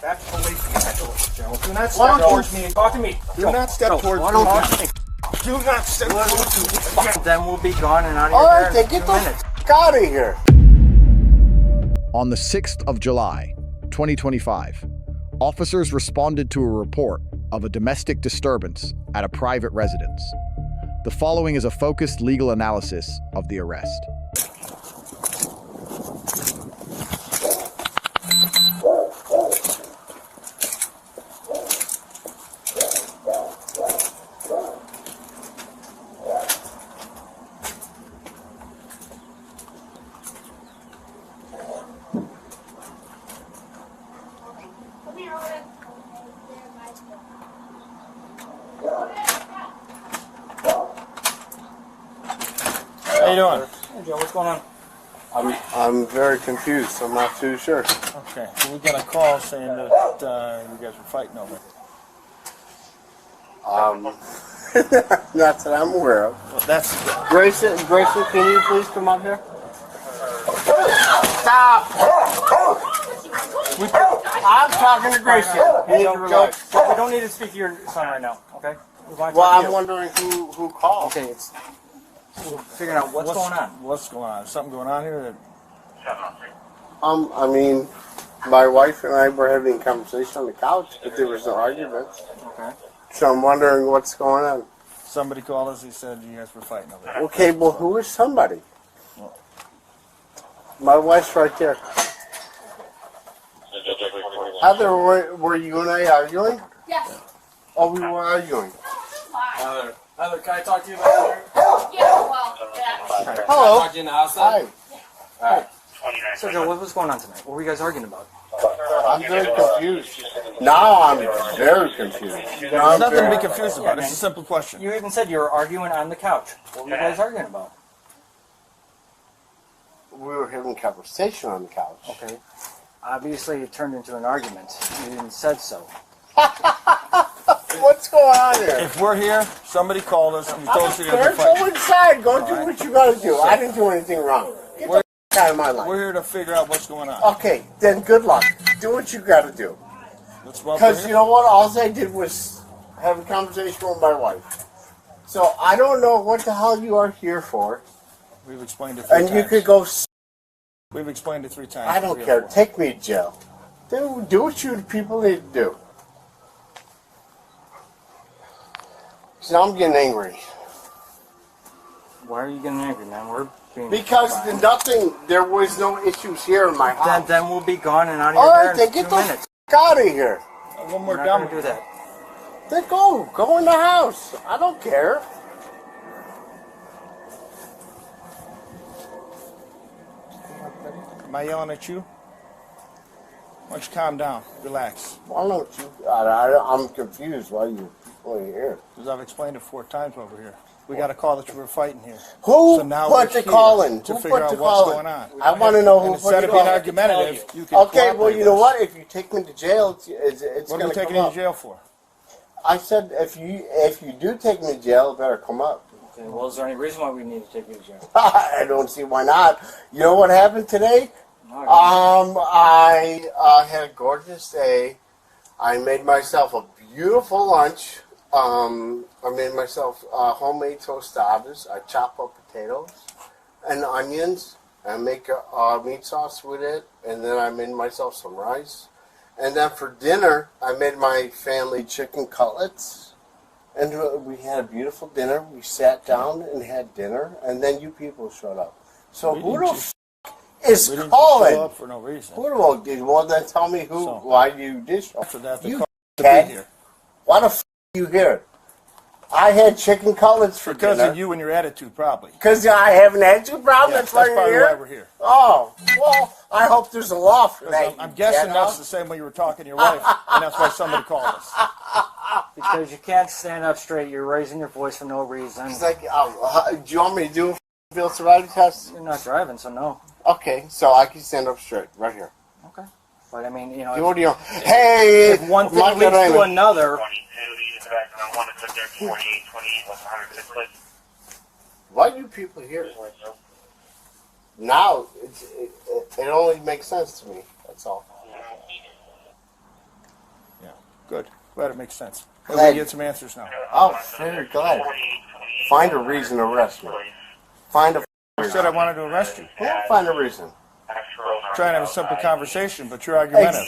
That's the way to handle it, Joe. Do not step towards me and talk to me. Do not step towards me. Do not step towards me. Then we'll be gone and out of All your right, hair then in get 2 the minutes. f*** out of here. On the 6th of July, 2025, officers responded to a report of a domestic disturbance at a private residence. The following is a focused legal analysis of the arrest. How you doing? Hey, Joe, what's going on? I'm very confused. I'm not too sure. Okay, so we got a call saying that you guys were fighting over it. Not that I'm aware of. Well, that's Grayson, can you please come up here? Stop! I'm talking to Grayson. You need to relax. Joe, we don't need to speak to your son right now, okay? We want to Well, talk to I'm you. wondering who called. Okay, it's we're figuring out what's going on. What's going on? Is something going on here? I mean, my wife and I were having a conversation on the couch, but there was no argument. Okay. So I'm wondering what's going on. Somebody called us. He said you guys were fighting over it. Okay, well, who is somebody? My wife's right there. Heather, were you and I arguing? Yes. Oh, we were arguing. Why? Heather, can I talk to you about it? Yeah, well, yeah. Hello. Talk to you in the house Hi. then? Alright. So, Joe, what was going on tonight? What were you guys arguing about? I'm very confused. Now I'm very confused. There's nothing to be confused about. It's a simple question. You even said you were arguing on the couch. What were you guys arguing about? We were having a conversation on the couch. Okay. Obviously, it turned into an argument. You even said so. What's going on here? If we're here, somebody called us and told us you guys were Go fighting. inside. Go do what you gotta do. I didn't do anything wrong. Get the f*** out of my life. We're here to figure out what's going on. Okay, then good luck. Do what you gotta do. That's what we're Because here. you know what? All I did was have a conversation with my wife. So I don't know what the hell you are here for. We've explained it 3 times. And you could go. We've explained it 3 times. I don't 3 or care. 4. Take me to jail. Do what you people need to do. So I'm getting angry. Why are you getting angry, man? We're being Because there was no issues here in my house. then we'll be gone and out of All your right, hair then in get 2 the minutes. f*** out of here. One We're more not dumb. going to do that. Then go in the house. I don't care. Am I yelling at you? Why don't you calm down? Relax. Why don't you? I'm confused. Why you people are here? Because I've explained it 4 times over here. We got a call that you were fighting here. Who So now put we're the here call in? to Who figure put out the what's call going in? on. I want to know who And put instead the of being call in. argumentative, you can Okay, well, cooperate you know with what? us. If you take me to jail, it's What going are we to taking come you up. to jail for? I said if you do take me to jail, it better come up. Okay, well, is there any reason why we need to take you to jail? I don't see why not. You know what happened today? No, I had a gorgeous day. I made myself a beautiful lunch. I made myself homemade tostadas. I chop up potatoes and onions. I make a meat sauce with it, and then I made myself some rice. And then for dinner, I made my family chicken cutlets. And we had a beautiful dinner. We sat down and had dinner, and then you people showed up. So We who didn't the just- is We didn't just calling? show up for no reason. Who the fuck did? Well, then tell me who. So- Why you did show up? After that, they You called to cat. be here. Why the f you here? I had chicken cutlets for Because dinner. of you and your attitude, probably. Because I haven't had you problem. Yeah, that's why you're probably here. why we're here. Oh, well, I hope there's a law for that. I'm guessing you that's the same way you were talking to your wife, and that's why somebody called us. Because you can't stand up straight. You're raising your voice for no reason. It's like, do you want me to do a field sobriety test? You're not driving, so no. Okay, so I can stand up straight right here. Okay. But, I mean, you know, What do you? Hey, if one thing my leads God, to another, 28, 28, 106 plates. why do people here? Now, it only makes sense to me. That's all. Good. Glad it makes sense. Glad- We get some answers now. Oh, very glad. Find a reason to arrest me. Find a I said I wanted to arrest you. yeah, find a reason. Trying to have a simple conversation, but you're argumentative.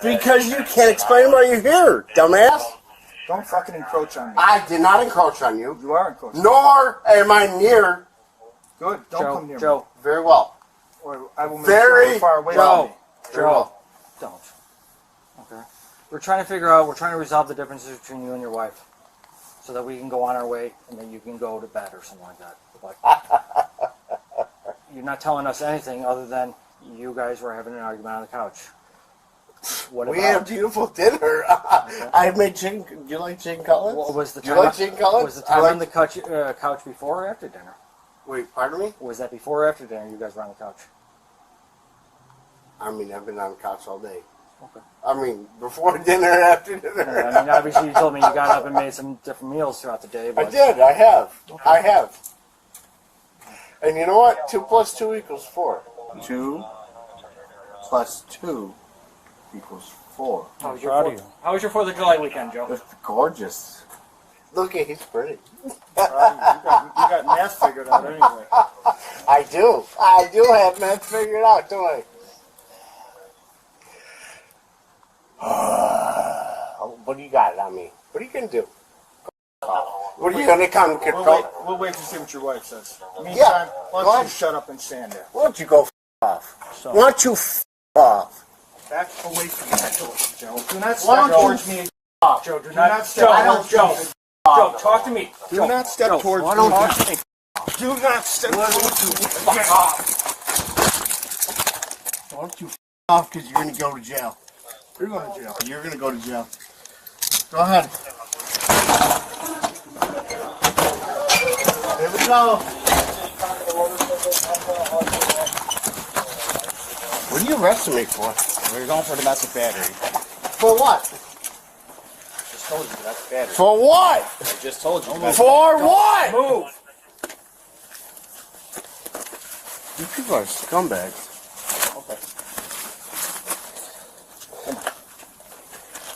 Because you can't explain why you're here, dumbass. Don't fucking encroach on me. I did not encroach on you. You are encroaching. Nor am I near. Good. Don't come near me. Joe, Very well. Or I will make Very sure you're far away well. from me. Very well. don't. Okay. We're trying to resolve the differences between you and your wife, so that we can go on our way, and then you can go to bed or something like that. But you're not telling us anything other than you guys were having an argument on the couch. What We about? had a beautiful dinner. I made chicken. Do you like chicken cutlets? What was the Do time? you like chicken cutlets? Was the I time like- on the couch before or after dinner? Wait, pardon me? Was that before or after dinner? You guys were on the couch. I mean, I've been on the couch all day. Okay. I mean, before dinner and after dinner. I mean, obviously you told me you got up and made some different meals throughout the day. I But did. I have. I have. And you know what? 2 + 2 = 4. 2 + 2 = 4. How was Proud of you. How was your 4th of July weekend, Joe? It's gorgeous. Look at he's pretty. You got math figured out anyway. I do. I do have math figured out, don't I? What do you got on me? What are you going to do? What are you going to come control? We'll wait to see what your wife says. Meantime, Yeah, why go don't you ahead. shut up and stand there? Why don't you go off? So, Why don't you off? back away from that door, Joe. Do not Why step don't towards me. Joe, do not not step Joe, towards me. Joe, talk to me. Do not step towards Why me. don't you? Do not step towards me. Why don't you off? Because you're going to go to jail. You're going to jail. You're going to go to jail. Go ahead. Here we go. What are you arresting me for? We're going for domestic battery. For what? Just told you that's battery. For what? I just told you. For what? Move. You people are scumbags. Okay.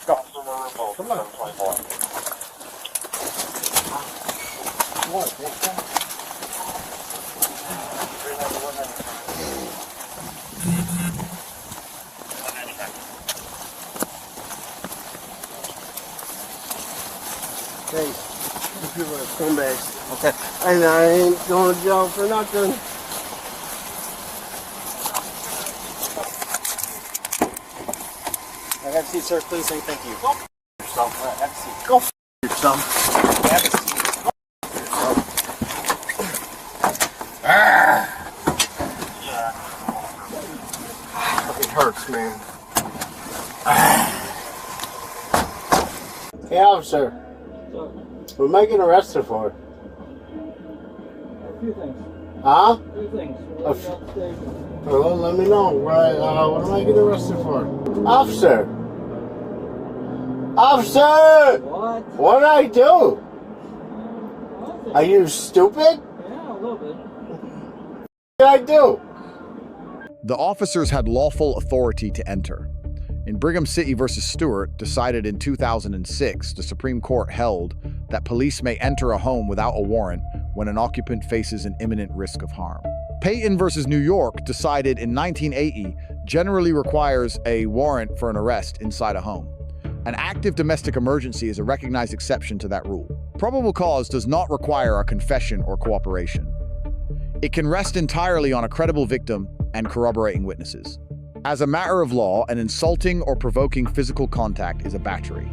Come on. Hey, you people are scumbags. Okay. And I ain't going to jail for nothing. I have a seat, sir. Please say thank you. Have a seat. Go f yourself. Have a seat. It hurts, man. Hey, officer. What am I getting arrested for? A few things. Huh? A few things. Well, let me know. What am I getting arrested for? Officer! Officer! What? What did I do? Are you stupid? Yeah, a little bit. What did I do? The officers had lawful authority to enter. In Brigham City versus Stewart, decided in 2006, the Supreme Court held that police may enter a home without a warrant when an occupant faces an imminent risk of harm. Payton versus New York, decided in 1980, generally requires a warrant for an arrest inside a home. An active domestic emergency is a recognized exception to that rule. Probable cause does not require a confession or cooperation. It can rest entirely on a credible victim and corroborating witnesses. As a matter of law, an insulting or provoking physical contact is a battery.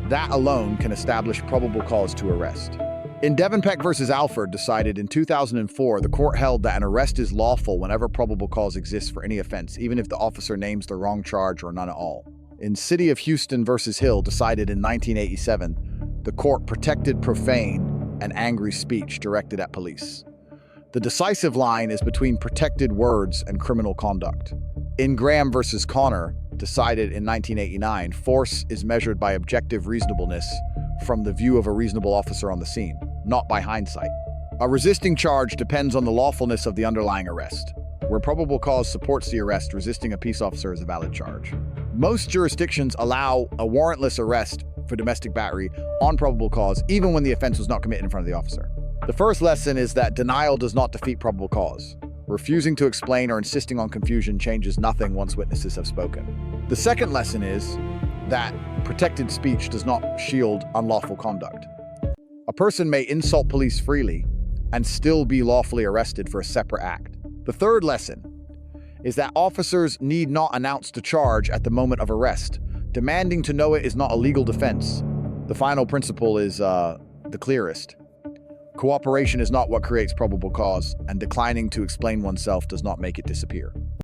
That alone can establish probable cause to arrest. In Devenpeck versus Alford, decided in 2004, the court held that an arrest is lawful whenever probable cause exists for any offense, even if the officer names the wrong charge or none at all. In City of Houston versus Hill, decided in 1987, the court protected profane and angry speech directed at police. The decisive line is between protected words and criminal conduct. In Graham versus Connor, decided in 1989, force is measured by objective reasonableness from the view of a reasonable officer on the scene, not by hindsight. A resisting charge depends on the lawfulness of the underlying arrest. Where probable cause supports the arrest, resisting a peace officer is a valid charge. Most jurisdictions allow a warrantless arrest for domestic battery on probable cause, even when the offense was not committed in front of the officer. The first lesson is that denial does not defeat probable cause. Refusing to explain or insisting on confusion changes nothing once witnesses have spoken. The second lesson is that protected speech does not shield unlawful conduct. A person may insult police freely and still be lawfully arrested for a separate act. The third lesson is that officers need not announce the charge at the moment of arrest. Demanding to know it is not a legal defense. The final principle is the clearest. Cooperation is not what creates probable cause, and declining to explain oneself does not make it disappear.